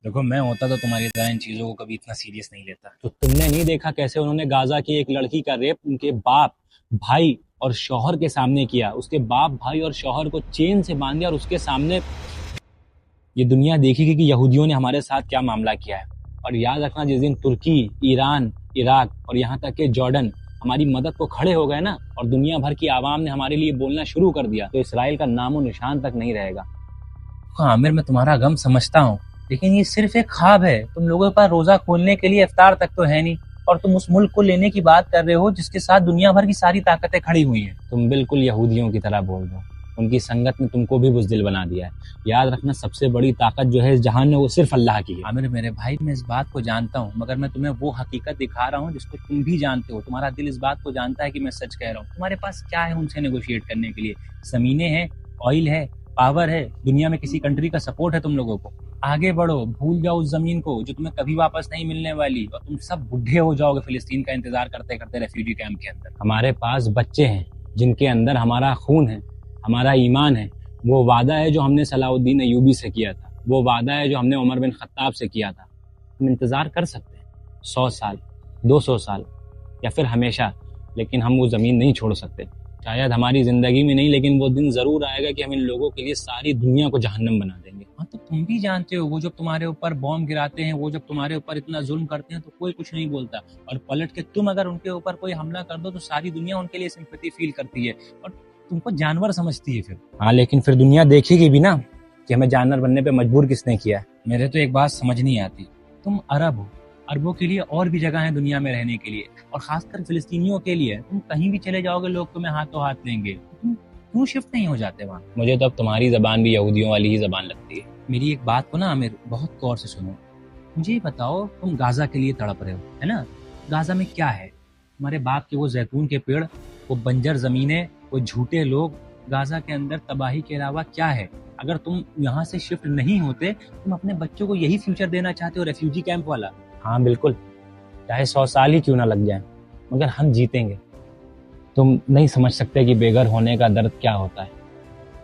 देखो, मैं होता तो तुम्हारी तरह इन चीजों को कभी इतना सीरियस नहीं लेता। तो तुमने नहीं देखा कैसे उन्होंने गाजा की एक लड़की का रेप उनके बाप, भाई और शौहर के सामने किया? उसके बाप, भाई और शौहर को चेन से बांध दिया और उसके सामने ये दुनिया देखेगी कि यहूदियों ने हमारे साथ क्या मामला किया है। और याद रखना, जिस दिन तुर्की, ईरान, इराक और यहाँ तक के जॉर्डन हमारी मदद को खड़े हो गए ना, और दुनिया भर की आवाम ने हमारे लिए बोलना शुरू कर दिया, तो इसराइल का नामो निशान तक नहीं रहेगा। हाँ आमिर, मैं तुम्हारा गम समझता हूँ, लेकिन ये सिर्फ एक ख्वाब है। तुम लोगों के पास रोजा खोलने के लिए इफ्तार तक तो है नहीं, और तुम उस मुल्क को लेने की बात कर रहे हो जिसके साथ दुनिया भर की सारी ताकतें खड़ी हुई हैं। तुम बिल्कुल यहूदियों की तरह बोल रहे हो। उनकी संगत ने तुमको भी बुज़दिल बना दिया है। याद रखना, सबसे बड़ी ताकत जो है इस जहान में वो सिर्फ अल्लाह की है। आमिर मेरे भाई, मैं इस बात को जानता हूँ, मगर मैं तुम्हें वो हकीकत दिखा रहा हूँ जिसको तुम भी जानते हो। तुम्हारा दिल इस बात को जानता है कि मैं सच कह रहा हूँ। तुम्हारे पास क्या है उनसे नेगोशिएट करने के लिए? जमीनें हैं, ऑयल है, पावर है, दुनिया में किसी कंट्री का सपोर्ट है तुम लोगों को। आगे बढ़ो, भूल जाओ उस जमीन को जो तुम्हें कभी वापस नहीं मिलने वाली, और तुम सब बुढ़े हो जाओगे फिलिस्तीन का इंतजार करते करते रेफ्यूजी कैंप के अंदर। हमारे पास बच्चे हैं जिनके अंदर हमारा खून है, हमारा ईमान है। वो वादा है जो हमने सलाउद्दीन अय्यूबी से किया था, वो वादा है जो हमने उमर बिन खत्ताब से किया था। हम इंतजार कर सकते हैं 100 साल, 200 साल या फिर हमेशा, लेकिन हम वो जमीन नहीं छोड़ सकते। शायद हमारी जिंदगी में नहीं, लेकिन वो दिन जरूर आएगा कि हम इन लोगों के लिए सारी दुनिया को जहन्नम बना देंगे। हाँ, तो तुम भी जानते हो, वो जब तुम्हारे ऊपर बॉम्ब गिराते हैं, वो जब तुम्हारे ऊपर इतना जुल्म करते हैं तो कोई कुछ नहीं बोलता, और पलट के तुम अगर उनके ऊपर कोई हमला कर दो तो सारी दुनिया उनके लिए सिंपैथी फील करती है और तुमको जानवर समझती है फिर। हाँ, लेकिन फिर दुनिया देखेगी भी ना कि हमें जानवर बनने पे मजबूर किसने किया है। मेरे तो एक बात समझ नहीं आती, तुम अरब हो, अरबों के लिए और भी जगह है दुनिया में रहने के लिए, और खासकर फिलिस्तीनियों के लिए। तुम कहीं भी चले जाओगे लोग तुम्हें हाथों हाथ लेंगे। तुम क्यों शिफ्ट नहीं हो जाते वहाँ? मुझे तो अब तुम्हारी जबान भी यहूदियों वाली ही जबान लगती है। मेरी एक बात को ना आमिर बहुत गौर से सुनो। मुझे बताओ, तुम गाजा के लिए तड़प रहे हो, है ना? गाजा में क्या है? तुम्हारे बाप के वो जैतून के पेड़, वो बंजर जमीनें, वो झूठे लोग। गाजा के अंदर तबाही के अलावा क्या है? अगर तुम यहाँ से शिफ्ट नहीं होते, तुम अपने बच्चों को यही फ्यूचर देना चाहते हो, रेफ्यूजी कैंप वाला? हाँ बिल्कुल, चाहे 100 साल ही क्यों ना लग जाए, मगर हम जीतेंगे। तुम नहीं समझ सकते कि बेघर होने का दर्द क्या होता है।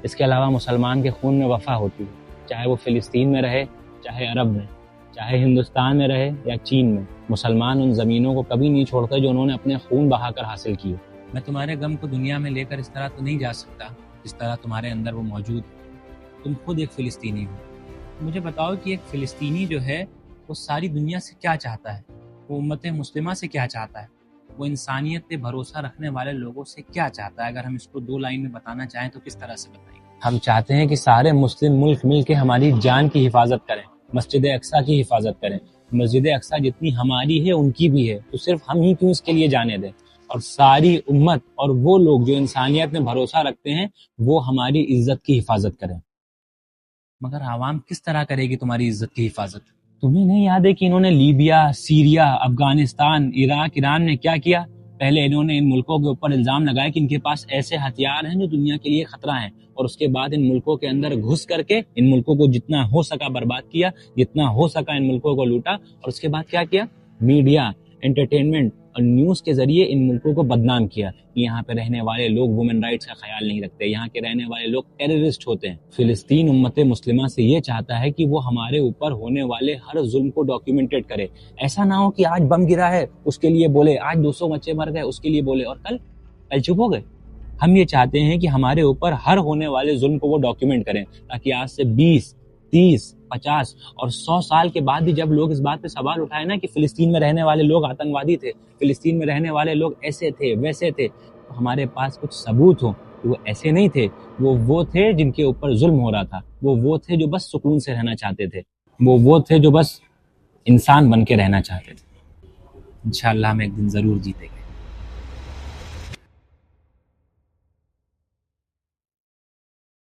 इसके अलावा मुसलमान के खून में वफा होती है, चाहे वो फिलिस्तीन में रहे, चाहे अरब में, चाहे हिंदुस्तान में रहे या चीन में। मुसलमान उन ज़मीनों को कभी नहीं छोड़ते जो उन्होंने अपने खून बहाकर हासिल की। मैं तुम्हारे गम को दुनिया में लेकर इस तरह तो नहीं जा सकता जिस तरह तुम्हारे अंदर वो मौजूद है। तुम खुद एक फ़िलिस्तीनी हो। मुझे बताओ कि एक फ़िलिस्तीनी जो है वो सारी दुनिया से क्या चाहता है, वो उम्मत मुस्लिमा से क्या चाहता है, वो इंसानियत पे भरोसा रखने वाले लोगों से क्या चाहता है? अगर हम इसको 2 लाइन में बताना चाहें तो किस तरह से बताएंगे? हम चाहते हैं कि सारे मुस्लिम मुल्क मिल के हमारी जान की हिफाजत करें, मस्जिद अक्सा की हिफाजत करें। मस्जिद अक्सा जितनी हमारी है उनकी भी है, तो सिर्फ हम ही क्यों इसके लिए जाने दें? और सारी उम्मत और वो लोग जो इंसानियत में भरोसा रखते हैं वो हमारी इज्जत की हिफाजत करें। मगर आवाम किस तरह करेगी तुम्हारी इज्जत की हिफाजत? तुम्हें नहीं याद है कि इन्होंने Libya, Syria, Afghanistan, Iraq, Iran में क्या किया? पहले इन्होंने इन मुल्कों के ऊपर इल्जाम लगाया कि इनके पास ऐसे हथियार हैं जो दुनिया के लिए खतरा हैं, और उसके बाद इन मुल्कों के अंदर घुस करके इन मुल्कों को जितना हो सका बर्बाद किया, जितना हो सका इन मुल्कों को लूटा, और उसके बाद क्या किया? मीडिया, एंटरटेनमेंट और न्यूज़ के जरिए इन मुल्कों को बदनाम किया कि यहाँ पे रहने वाले लोग वुमेन राइट्स का ख्याल नहीं रखते, यहाँ के रहने वाले लोग टेररिस्ट होते हैं। फिलिस्तीन उम्मत मुस्लिमा से ये चाहता है कि वो हमारे ऊपर होने वाले हर जुल्म को डॉक्यूमेंटेड करे। ऐसा ना हो कि आज बम गिरा है उसके लिए बोले, आज 200 बच्चे मर गए उसके लिए बोले, और कल चुप हो गए। हम ये चाहते हैं कि हमारे ऊपर हर होने वाले जुल्म को वो डॉक्यूमेंट करें, ताकि आज से 20, 30, 50 और 100 साल के बाद भी जब लोग इस बात पे सवाल उठाए ना कि फिलिस्तीन में रहने वाले लोग आतंकवादी थे, फिलिस्तीन में रहने वाले लोग ऐसे थे वैसे थे, तो हमारे पास कुछ सबूत हो कि वो ऐसे नहीं थे। वो थे जिनके ऊपर जुल्म हो रहा था, वो थे जो बस सुकून से रहना चाहते थे, वो थे जो बस इंसान बन के रहना चाहते थे। इंशाअल्लाह हम एक दिन जरूर जीतेंगे।